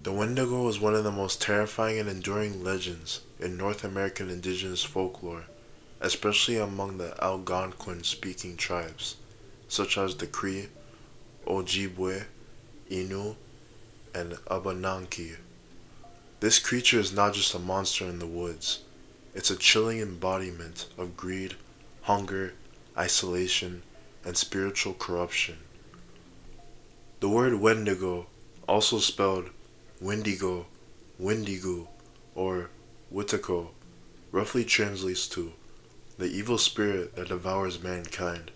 The Wendigo is one of the most terrifying and enduring legends in North American indigenous folklore, especially among the Algonquian-speaking tribes, such as the Cree, Ojibwe, Innu, and Abenaki. This creature is not just a monster in the woods, it's a chilling embodiment of greed, hunger, isolation, and spiritual corruption. The word Wendigo, also spelled Wendigo, Wendigo, or Witiko, roughly translates to the evil spirit that devours mankind.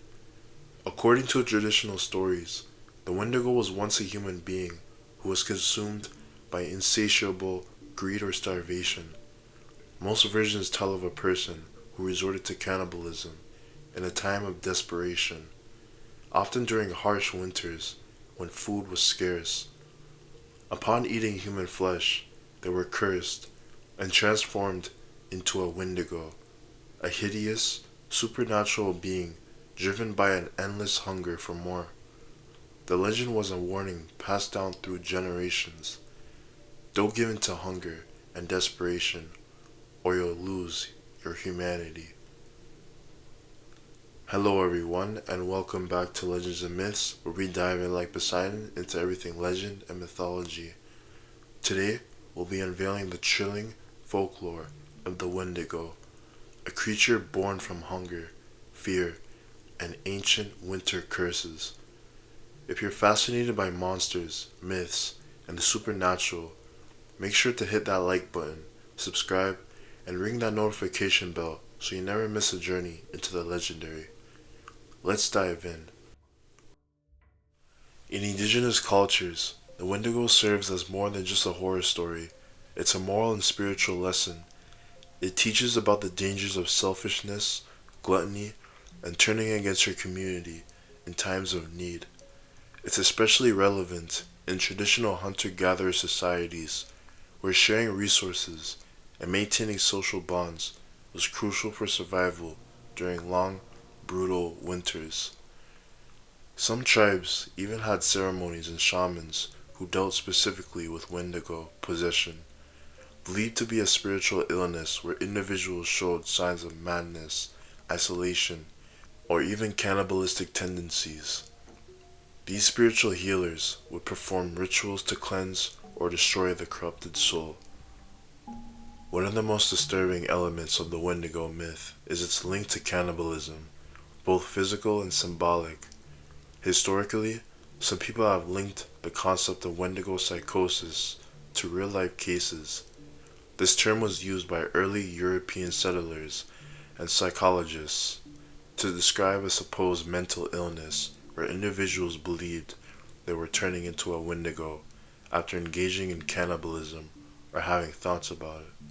According to traditional stories, the Wendigo was once a human being who was consumed by insatiable greed or starvation. Most versions tell of a person who resorted to cannibalism in a time of desperation, often during harsh winters when food was scarce. Upon eating human flesh, they were cursed and transformed into a Wendigo, a hideous, supernatural being driven by an endless hunger for more. The legend was a warning passed down through generations. Don't give in to hunger and desperation, or you'll lose your humanity. Hello everyone, and welcome back to Legends and Myths, where we dive in like Poseidon into everything legend and mythology. Today, we'll be unveiling the chilling folklore of the Wendigo, a creature born from hunger, fear, and ancient winter curses. If you're fascinated by monsters, myths, and the supernatural, make sure to hit that like button, subscribe, and ring that notification bell so you never miss a journey into the legendary. Let's dive in. In indigenous cultures, the Wendigo serves as more than just a horror story. It's a moral and spiritual lesson. It teaches about the dangers of selfishness, gluttony, and turning against your community in times of need. It's especially relevant in traditional hunter-gatherer societies where sharing resources and maintaining social bonds was crucial for survival during long, brutal winters. Some tribes even had ceremonies and shamans who dealt specifically with Wendigo possession, believed to be a spiritual illness where individuals showed signs of madness, isolation, or even cannibalistic tendencies. These spiritual healers would perform rituals to cleanse or destroy the corrupted soul. One of the most disturbing elements of the Wendigo myth is its link to cannibalism, both physical and symbolic. Historically, some people have linked the concept of Wendigo psychosis to real-life cases. This term was used by early European settlers and psychologists to describe a supposed mental illness where individuals believed they were turning into a Wendigo after engaging in cannibalism or having thoughts about it.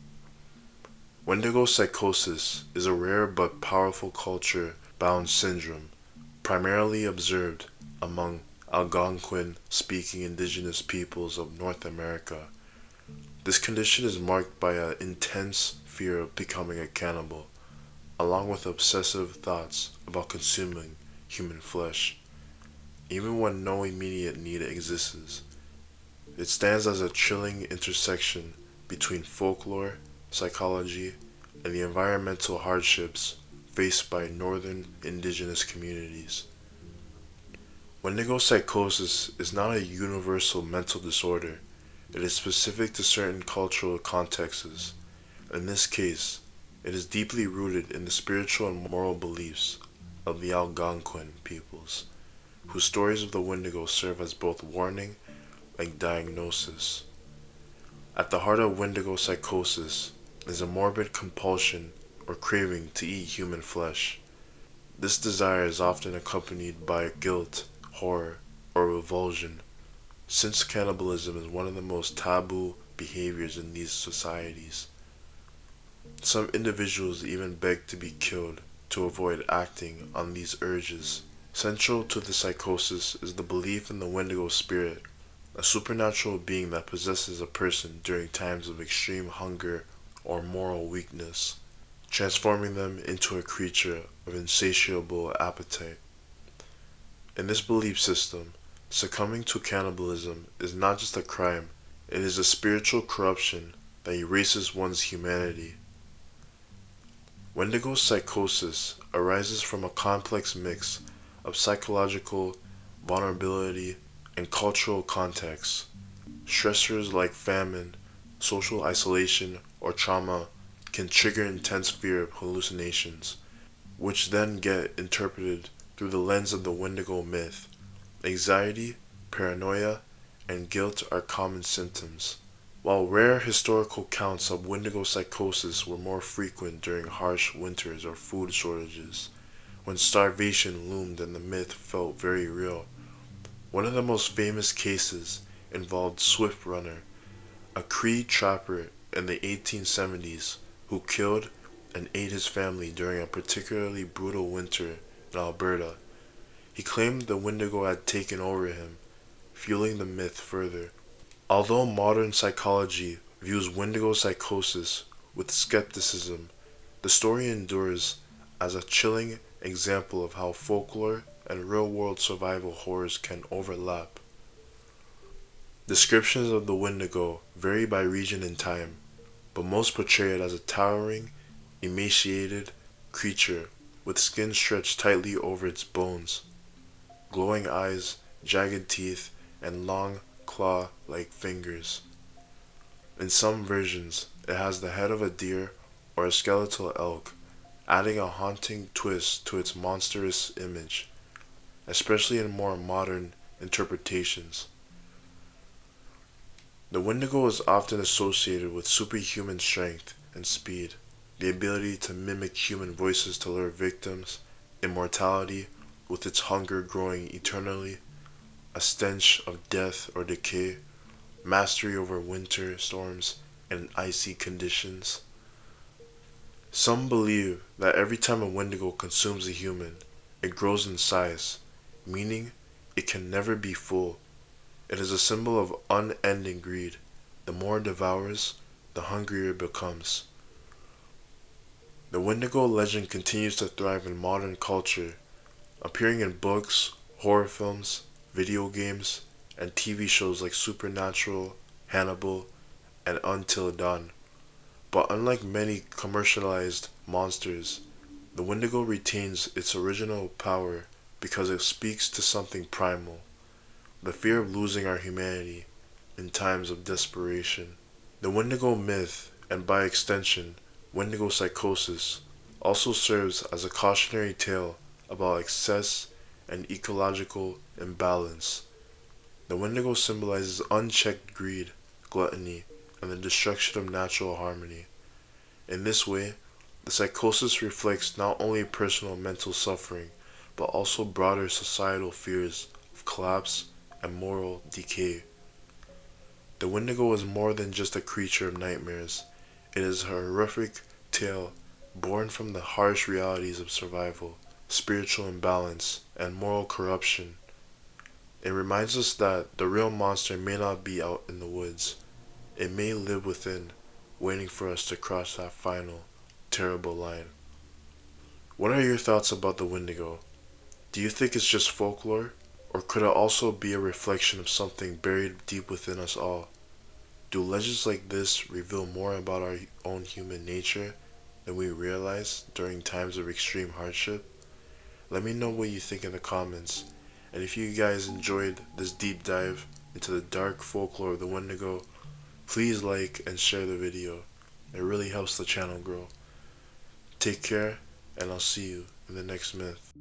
Wendigo psychosis is a rare but powerful culture-bound syndrome, primarily observed among Algonquian-speaking indigenous peoples of North America. This condition is marked by an intense fear of becoming a cannibal, along with obsessive thoughts about consuming human flesh, even when no immediate need exists. It stands as a chilling intersection between folklore, psychology, and the environmental hardships faced by northern indigenous communities. Wendigo psychosis is not a universal mental disorder. It is specific to certain cultural contexts. In this case, it is deeply rooted in the spiritual and moral beliefs of the Algonquin peoples, whose stories of the Wendigo serve as both warning and diagnosis. At the heart of Wendigo psychosis is a morbid compulsion or craving to eat human flesh. This desire is often accompanied by guilt, horror, or revulsion, since cannibalism is one of the most taboo behaviors in these societies. Some individuals even beg to be killed to avoid acting on these urges. Central to the psychosis is the belief in the Wendigo spirit, a supernatural being that possesses a person during times of extreme hunger or moral weakness, transforming them into a creature of insatiable appetite. In this belief system, succumbing to cannibalism is not just a crime, It is a spiritual corruption that erases one's humanity. Wendigo psychosis arises from a complex mix of psychological vulnerability and cultural contexts. Stressors like famine, social isolation, or trauma can trigger intense fear of hallucinations, which then get interpreted through the lens of the Wendigo myth. Anxiety, paranoia, and guilt are common symptoms. While rare historical counts of Wendigo psychosis were more frequent during harsh winters or food shortages, when starvation loomed and the myth felt very real, one of the most famous cases involved Swift Runner, a Cree trapper in the 1870s who killed and ate his family during a particularly brutal winter in Alberta. He claimed the Wendigo had taken over him, fueling the myth further. Although modern psychology views Wendigo psychosis with skepticism, the story endures as a chilling example of how folklore and real-world survival horrors can overlap. Descriptions of the Wendigo vary by region and time, but most portray it as a towering, emaciated creature with skin stretched tightly over its bones, glowing eyes, jagged teeth, and long, claw-like fingers. In some versions, it has the head of a deer or a skeletal elk, adding a haunting twist to its monstrous image, especially in more modern interpretations. The Wendigo is often associated with superhuman strength and speed, the ability to mimic human voices to lure victims, immortality, with its hunger growing eternally, a stench of death or decay, mastery over winter storms and icy conditions. Some believe that every time a Wendigo consumes a human, it grows in size, meaning it can never be full. It is a symbol of unending greed. The more it devours, the hungrier it becomes. The Wendigo legend continues to thrive in modern culture, appearing in books, horror films, video games, and TV shows like Supernatural, Hannibal, and Until Dawn. But unlike many commercialized monsters, the Wendigo retains its original power because it speaks to something primal, the fear of losing our humanity in times of desperation. The Wendigo myth, and by extension, Wendigo psychosis, also serves as a cautionary tale about excess and ecological imbalance. The Wendigo symbolizes unchecked greed, gluttony, and the destruction of natural harmony. In this way, the psychosis reflects not only personal mental suffering, but also broader societal fears of collapse and moral decay. The Wendigo is more than just a creature of nightmares. It is a horrific tale born from the harsh realities of survival, spiritual imbalance, and moral corruption. It reminds us that the real monster may not be out in the woods. It may live within, waiting for us to cross that final, terrible line. What are your thoughts about the Wendigo? Do you think it's just folklore, or could it also be a reflection of something buried deep within us all? Do legends like this reveal more about our own human nature than we realize during times of extreme hardship? Let me know what you think in the comments, and if you guys enjoyed this deep dive into the dark folklore of the Wendigo, please like and share the video. It really helps the channel grow. Take care, and I'll see you in the next myth.